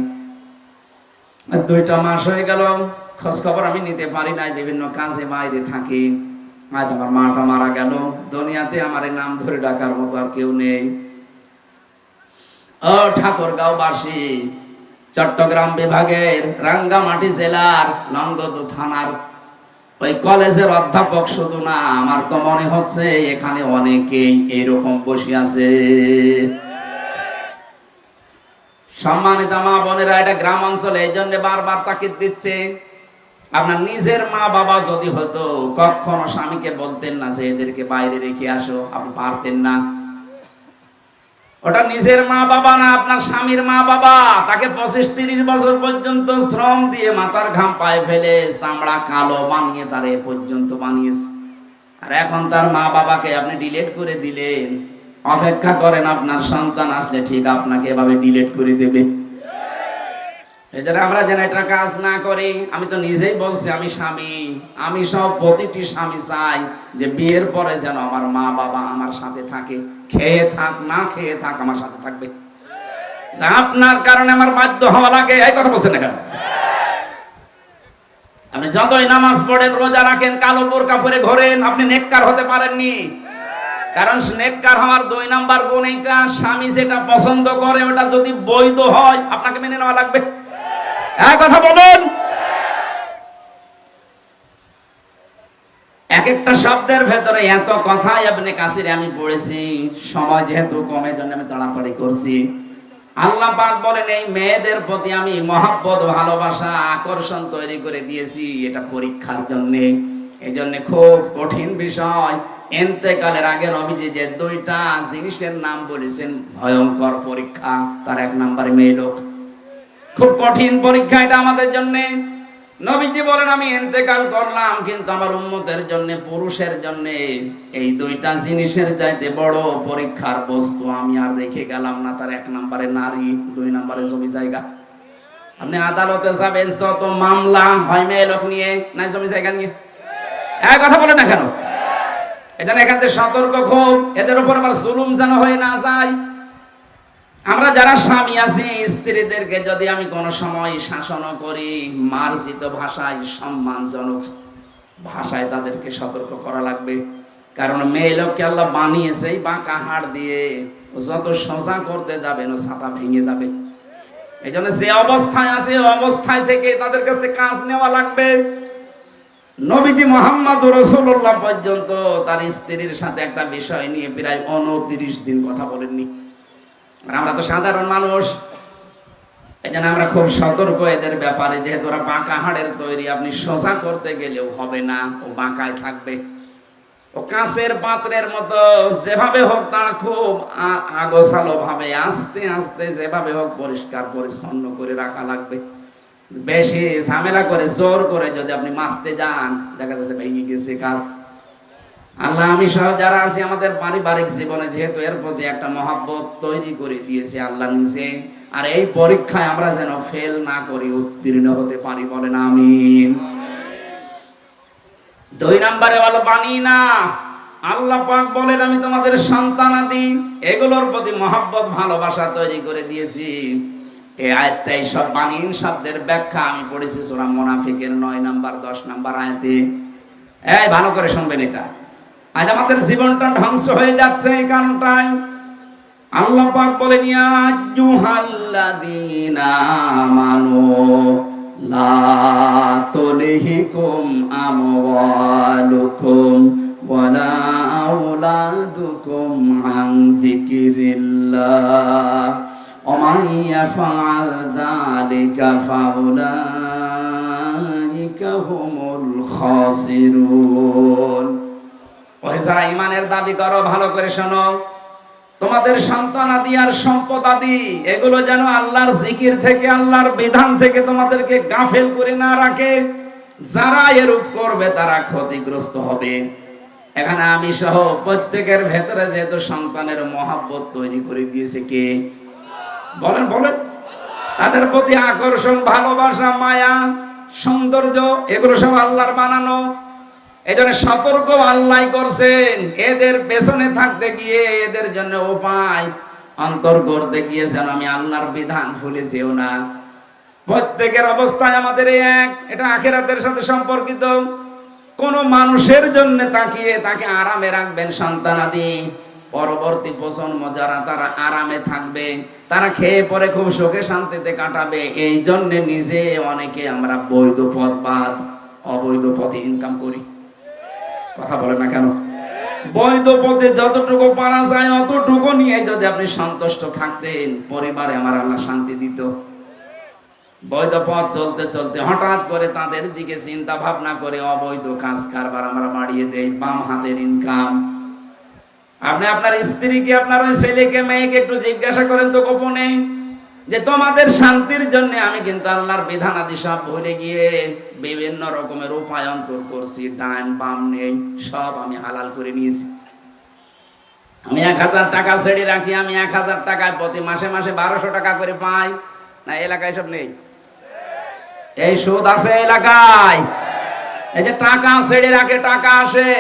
আজ 2টা মাস হয়ে গেল, খোঁজ খবর আমি নিতে পারি না, বিভিন্ন কাজে বাইরে থাকি। আজ আমার মাটা মারা গেল, দুনিয়াতে আমার এই নাম ধরে ডাকার মতো আর কেউ নেই। ও ঠাকুরগাঁও বাসী, চট্টগ্রাম বিভাগের রাঙ্গামাটি জেলার নংগদু থানার ওই কলেজের অধ্যাপক শুধু না, আমার তো মনে হচ্ছে এখানে অনেকেই এরকম বসে আছে। সম্মানিত মা বোনেরা, এটা গ্রাম অঞ্চলে, এই জন্য বারবার তাকিদ দিচ্ছে। আপনার নিজের মা বাবা যদি হতো, কখনো স্বামীকে বলতেন না যে এদেরকে বাইরে রেখে আসো, আপনি পারতেন না। ওটা নিজের মা বাবা না, আপনার স্বামীর মা বাবা। তাকে 25-30 বছর পর্যন্ত শ্রম দিয়ে মাথার ঘাম পায়ে ফেলে চামড়া কালো বানিয়ে তার এ পর্যন্ত বানিয়েছে। আর এখন তার মা বাবাকে আপনি ডিলিট করে দিলেন। অপেক্ষা করেন, আপনার সন্তান আসলে ঠিক আপনাকে এভাবে ডিলিট করে দেবে। এজন্য আমরা যেন এটা কাজ না করি। আমি তো নিজেই বলছি, আমি স্বামী, আমি সব প্রতিটি স্বামী চাই যে বিয়ের পরে যেন আমার মা বাবা আমার সাথে থাকে, খেয়ে থাক না খেয়ে থাক আমার সাথে থাকবে। আপনার কারণে আমার বাধ্য হওয়া লাগে, এই কথা বলছেন না কেন? আপনি যতই নামাজ পড়েন, রোজা রাখেন, কালো বোরকা পরে ঘোরেন, আপনি নেককার হতে পারেননি। কারণ নেককার হওয়ার 2 নাম্বার গুণ এইটা, স্বামী যেটা পছন্দ করে ওটা যদি বৈধ হয় আপনাকে মেনে নেওয়া লাগবে। এক কথা বলুন। এক একটা শব্দের ভেতরে এত কথা ইবনে কাসিরে আমি পড়েছি, সময় যেহেতু কমে জন্য আমি তাড়াতাড়ি করছি। আল্লাহ পাক বলেন, এই মেয়েদের প্রতি আমি মহব্বত, ভালোবাসা, আকর্ষণ তৈরি করে দিয়েছি, এটা পরীক্ষার জন্য। এই জন্য খুব কঠিন বিষয়। ইন্তেকালের আগে নবীজি যে 2টা জিনিসের নাম বলেছেন, ভয়ঙ্কর পরীক্ষা, তার 1 নম্বরে মেয়ে লোক। খুব কঠিন পরীক্ষা এটা আমাদের জন্য। নবীজি বলেন, আমি ইন্তেকাল করলাম, কিন্তু আমার উম্মতের জন্য, পুরুষের জন্য এই 2টা জিনিসের চাইতে বড় পরীক্ষার বস্তু আমি আর রেখে গেলাম না। তার 1 নম্বরে নারী, 2 নম্বরে জমি জায়গা। আপনি আদালতে যাবেন, যত মামলা হয় মেয়ে লোক নিয়ে না জমি জায়গা নিয়ে। এক কথা বলে না কেন? এটা এখান থেকে সতর্ক খুব, এদের উপর আবার জুলুম যেন হয়ে না যায়। আমরা যারা স্বামী আছি, স্ত্রীদেরকে যদি আমি কোন সময় শাসন করি, মার্জিত ভাষায়, সম্মানজনক ভাষায় তাদেরকে সতর্ক করা লাগবে। কারণ মেয়ে লোককে আল্লাহ বানিয়েছে বাঁকা হাড় দিয়ে, যত সোজা করতে যাবেন ও ছাতা ভেঙে যাবে। এই জন্য যে অবস্থায় আছে ওই অবস্থায় থেকে তাদের কাছে কাজ নেওয়া লাগবে। নবীজি মুহাম্মদুর রাসূলুল্লাহ পর্যন্ত তার স্ত্রীর সাথে একটা বিষয় নিয়ে প্রায় 29 দিন কথা বলেননি। আর আমরা তো সাধারণ মানুষ, এই জন্য আমরা খুব সতর্ক এদের ব্যাপারে। যেহেতু ওরা বাঁকা হাড়ের তৈরি, আপনি সোজা করতে গেলেও হবে না, ও বাঁকায় থাকবে। ও কাঁচের পাত্রের মতো, যেভাবে হোক তা খুব আগোছালো ভাবে, আস্তে আস্তে যেভাবে হোক পরিষ্কার পরিচ্ছন্ন করে রাখা লাগবে। বেশি ঝামেলা করে জোর করে যদি আপনি মাছতে যান, দেখা যাচ্ছে ভেঙে গেছে কাজ। আল্লাহ আমি সহ যারা আছি আমাদের পারিবারিক জীবনে যেহেতু এর প্রতি একটা মহব্বত তৈরি করে দিয়েছে আল্লাহ নিজে, আর এই পরীক্ষায় আমরা যেন ফেল না করি, উত্তীর্ণ হতে পারি, বলেন আমিন। 2 নম্বরে বলো বানি না। আল্লাহ পাক বলেন, আমি তোমাদের সন্তানাদি এগুলোর প্রতি মহব্বত, ভালোবাসা তৈরি করে দিয়েছি। এই আয়াতটাই সব বানিন শব্দের ব্যাখ্যা আমি পড়েছি সূরা মুনাফিকের 9 নম্বর 10 নম্বর আয়াতে। এই ভালো করে শুনবেন, এটা আজ আমাদের জীবনটা ধ্বংস হয়ে যাচ্ছে এই কারণটাই। আল্লাহ পাক বলেন, ইয়া আইয়ুহাল্লাযীনা আমানু লা তুলহিকুম আমওয়ালুকুম ওয়ালা আওলাদুকুম আন যিকিরিল্লাহ ওয়া মান ইয়াফআল যালিকা ফাউলাইকা হুমুল খাসিরুন। ওই যারা ঈমানের দাবি করো, ভালো করে শোনো, তোমাদের সন্তানাদি আর সম্পদাদি এগুলো যেন আল্লাহর জিকির থেকে, আল্লাহর বিধান থেকে তোমাদেরকে গাফেল করে না রাখে। যারা এরূপ করবে তারা ক্ষতিগ্রস্ত হবে। এখানে আমি সহ প্রত্যেকের ভেতরে যেহেতু সন্তানের মহাব্বত তৈরি করে দিয়েছে কে? বলেন বলেন। তাদের প্রতি আকর্ষণ, ভালোবাসা, মায়া, সৌন্দর্য, এগুলো সব আল্লাহর বানানো। এই জন্য সতর্ক আল্লাহ করছেন, এদের পেছনে থাকতে গিয়ে এদের জন্য উপায় অন্তর করতে গিয়েছেন আমি আল্লাহর বিধান ভুলে যেও না। প্রত্যেকের অবস্থায় আমাদের এক, এটা আখিরাতের সাথে সম্পর্কিত। কোন মানুষের জন্য তাকিয়ে তাকে আরামে রাখবেন সন্তানাদি, পরবর্তী প্রজন্ম যারা তারা আরামে থাকবে, তারা খেয়ে পরে খুব সুখে শান্তিতে কাটাবে। এই জন্য নিজে অনেকে আমরা বৈধ পথ বাদ অবৈধ পথে ইনকাম করি। কথা বলে না কেন? বৈধ পথে যতটুকু পারা যায় অতটুকু নিয়ে যদি আপনি সন্তুষ্ট থাকতেন, পরিবারে আমার আল্লাহ শান্তি দিত। বৈধ পথ চলতে চলতে হঠাৎ করে তাদের দিকে চিন্তা ভাবনা করে অবৈধ কাজ কারবার আমরা বাড়িয়ে দেই, বাম হাতের ইনকাম। আপনি আপনার স্ত্রীকে, আপনার ওই ছেলেকে, মেয়েকে একটু জিজ্ঞাসা করেন তো গোপনে, যে তোমাদের শান্তির জন্য আমি কিন্তু আল্লাহর বিধানাদি সব ভুলে গিয়ে বিভিন্ন রকমের উপায় অন্তর করছি, ডান বাম নেই, সব আমি হালাল করে নিয়েছি। আমি 1000 টাকা ছেড়ে রাখি, আমি 1000 টাকায় প্রতি মাসে মাসে 1200 টাকা করে পাই না? এলাকায় সব নেই? এই সুদ আছে এলাকায়? এই যে টাকা ছেড়ে রাখে, টাকা আসে,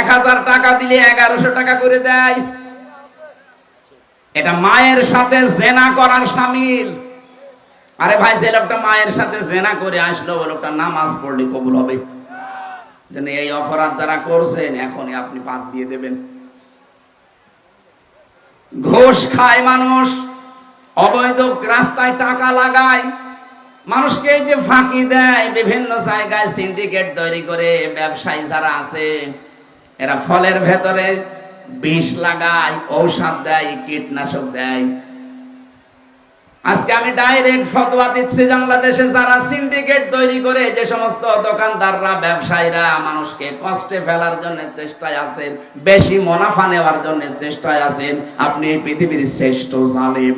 1000 টাকা দিলে 1100 টাকা করে দেয়। এটা মায়ের সাথে জেনা করার শামিল। আরে ভাই, যে লোকটা মায়ের সাথে জেনা করে আসলো, ওই লোকটা নামাজ পড়লে কবুল হবে? যেন এই অপরাধ যারা করছেন এখনই আপনি বাদ দিয়ে দেবেন। ঘুষ খায় মানুষ, অবৈধ রাস্তায় টাকা লাগায়, মানুষকে এই যে ফাঁকি দেয়, বিভিন্ন জায়গায় সিন্ডিকেট তৈরি করে ব্যবসায়ী যারা আছে, এরা ফলের ভেতরে বিষ লাগায়, ঔষধ দেয়, কীটনাশক দেয়। আজকে আমি ডাইরেক্ট ফতোয়া দিচ্ছি, বাংলাদেশে যারা সিন্ডিকেট তৈরি করে, যে সমস্ত দোকানদাররা, ব্যবসায়ীরা মানুষকে কষ্টে ফেলার জন্য চেষ্টায় আছেন, বেশি মুনাফা নেওয়ার জন্য চেষ্টায় আছেন, আপনি এই পৃথিবীর শ্রেষ্ঠ জালিম।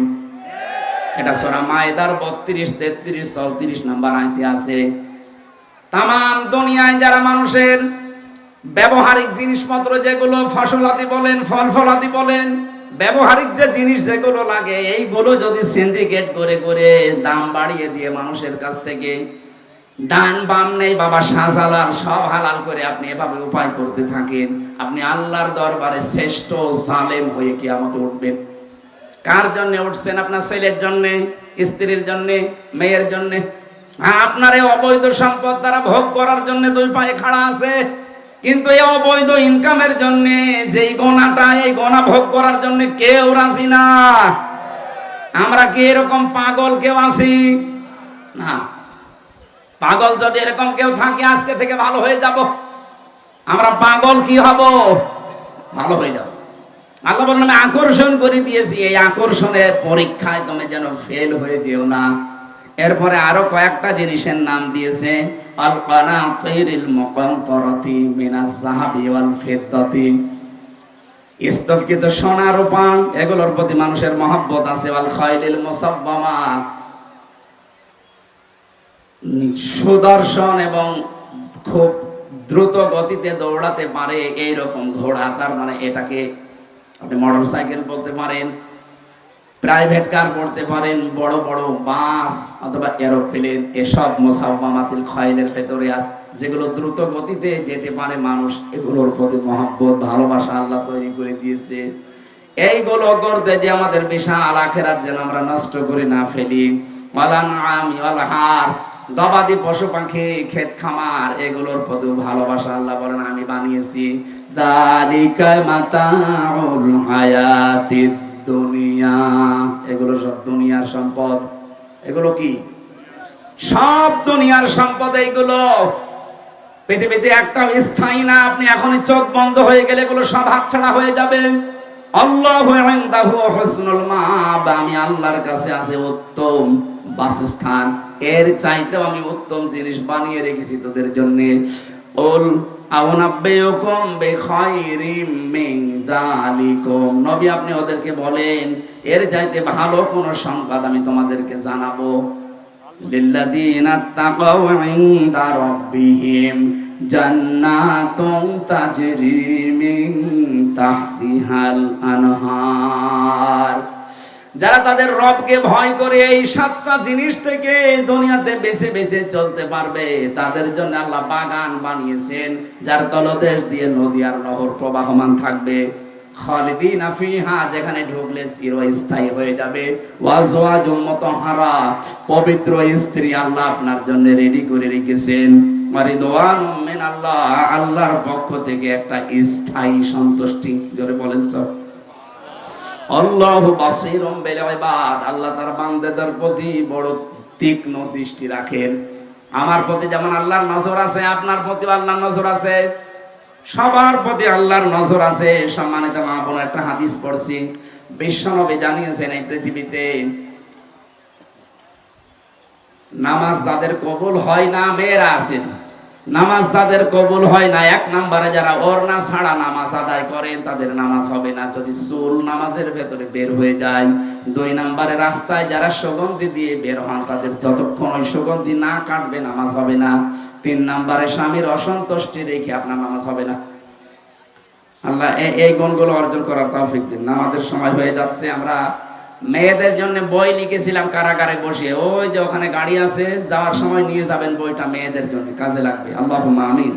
এটা সূরা মায়েদার 32, 33, 34 নম্বর আয়াতে আছে। তামাম দুনিয়ায় যারা মানুষের ব্যবহারিক জিনিসপত্র, যেগুলো ফসলাদি বলেন, ফল ফলাদি বলেন, ব্যবহারিক যে জিনিস যেগুলো লাগে, এইগুলো যদি সিন্ডিকেট করে করে দাম বাড়িয়ে দিয়ে মানুষের কাছ থেকে ডান বাম নেই বাবা শাহজালাল সব হালাল করে আপনি এভাবে উপায় করতে থাকেন, আপনি আল্লাহর দরবারে শ্রেষ্ঠ জালেম হয়ে কিয়ামতে উঠবেন। কার জন্য উঠছেন? আপনার ছেলের জন্য, স্ত্রীর জন্য, মেয়ের জন্য। আপনার এই অবৈধ সম্পদ দ্বারা ভোগ করার জন্য দুই পায়ে খাড়া আছে, কিন্তু এই অবৈধ ইনকামের জন্য যেই গোনাটা, এই গোনা ভোগ করার জন্য কেউ রাজি না। আমরা কি এরকম পাগল কেউ আছি? না। পাগল যদি এরকম কেউ থাকে, আজকে থেকে ভালো হয়ে যাব। আমরা পাগল কি হব? ভালো হয়ে যাব। আল্লাহ বললেন আমি আকর্ষণ করে দিয়েছি, এই আকর্ষণের পরীক্ষায় তুমি যেন ফেল হয়ে যেও না। এরপরে আরো কয়েকটা জিনিসের নাম দিয়েছে, আল কানাতিরিল মুকান্তারাতি মিনাজ যাহাবি ওয়াল ফিদ্দাতি, স্তবকৃত সোনা রূপা, এগুলোর প্রতি মানুষের মহব্বত আছে। ওয়াল খাইলিল মুসাব্বামা, সুদর্শন এবং খুব দ্রুত গতিতে দৌড়াতে পারে এইরকম ঘোড়া, তার মানে এটাকে আপনি মোটর সাইকেল বলতে পারেন, প্রাইভেট কার বলতে পারেন, বড় বড় বাস অথবা এরোপ্লেন, এসব মুসাব্বামাতিল খাইলের ভেতরে আছে, যেগুলো দ্রুত গতিতে যেতে পারে মানুষ, এগুলোর প্রতি মহব্বত, ভালোবাসা আল্লাহ তৈরি করে দিয়েছে। এইগুলো করতে যে আমাদের বিশাল আখিরাত যেন আমরা নষ্ট করে না ফেলি। ওয়ালান আমি ওয়াল হাস, গবাদি পশু পাখি, ক্ষেত খামার, এগুলোর প্রতি ভালোবাসা আল্লাহ বলেন আমি বানিয়েছি। যালিকা মাতাউল হায়াতিদ দুনিয়া, এগুলো সব দুনিয়ার সম্পদ। এগুলো কি? সব দুনিয়ার সম্পদ। এইগুলো পৃথিবীতে একটাও স্থায়ী না। আপনি এখনই চোখ বন্ধ হয়ে গেলে এগুলো সব হাতছাড়া হয়ে যাবে। আল্লাহু ইনদাহু হুসনুল মাআব, আমি আল্লাহর কাছে আছে উত্তম বাসস্থান, এর চাইতেও আমি উত্তম জিনিস বানিয়ে রেখেছি তোদের জন্য। ওল আউনাব্বিউকুম বিখাইরিম মিন যালিকুম, নবী আপনি ওদেরকে বলেন এর চাইতে ভালো কোন সংবাদ আমি তোমাদেরকে জানাবো। লিল্লাযীনা তাকাউ ইনদা রাব্বিহিম জান্নাতুন তাজরি মিন তাহতিহাল আনহার। যারা তাদের রবকে ভয় করে এই সাতটা জিনিস থেকে দুনিয়াতে বেঁচে বেঁচে চলতে পারবে, তাদের জন্য আল্লাহ বাগান বানিয়েছেন যার তলদেশ দিয়ে নদী আর নহর প্রবাহমান থাকবে। খালিদিনা ফিহা, যেখানে ঢুকলে চিরস্থায়ী হয়ে যাবে। ওয়াজওয়াজুম মুতাহহারা, পবিত্র স্ত্রী আল্লাহ আপনার জন্য রেডি করে রেখেছেন। ওয়ারিদওয়ানুম মিনাল্লাহ, আল্লাহর পক্ষ থেকে একটা স্থায়ী সন্তুষ্টি। জোরে বলেন সব। আল্লাহু বাসীরুম বিল ইবাদ, আল্লাহ তার বান্দাদের প্রতি বড় তীক্ষ্ণ দৃষ্টি রাখেন। আমার প্রতি যেমন আল্লাহর নজর আছে, আপনার প্রতি আল্লাহর নজর আছে, সবার প্রতি আল্লাহর নজর আছে। সম্মানিত মা বোন, একটা হাদিস পড়ছি, বিশ্বনবী জানিয়েছেন এই পৃথিবীতে নামাজ যাদের কবুল হয় না, মেয়েরা আছেন, নামাজ যাদের কবুল হয় না, এক নম্বরে যারা ওড়না ছাড়া নামাজ আদায় করেন তাদের নামাজ হবে না যদি চুল নামাজের ভেতরে বের হয়ে যায়। দুই নম্বরে রাস্তায় যারা সুগন্ধি দিয়ে বের হন, তাদের যতক্ষণ ওই সুগন্ধি না কাটবে নামাজ হবে না। তিন নম্বরে স্বামীর অসন্তুষ্টি রেখে আপনার নামাজ হবে না। আল্লাহ এই গুণগুলো অর্জন করার তৌফিক দিন। নামাজের সময় হয়ে যাচ্ছে। আমরা মেয়েদের জন্য বই লিখেছিলাম কারাগারে বসে, ওই যে ওখানে গাড়ি আছে, যাওয়ার সময় নিয়ে যাবেন বইটা, মেয়েদের জন্য কাজে লাগবে। আল্লাহুম্মা আমিন।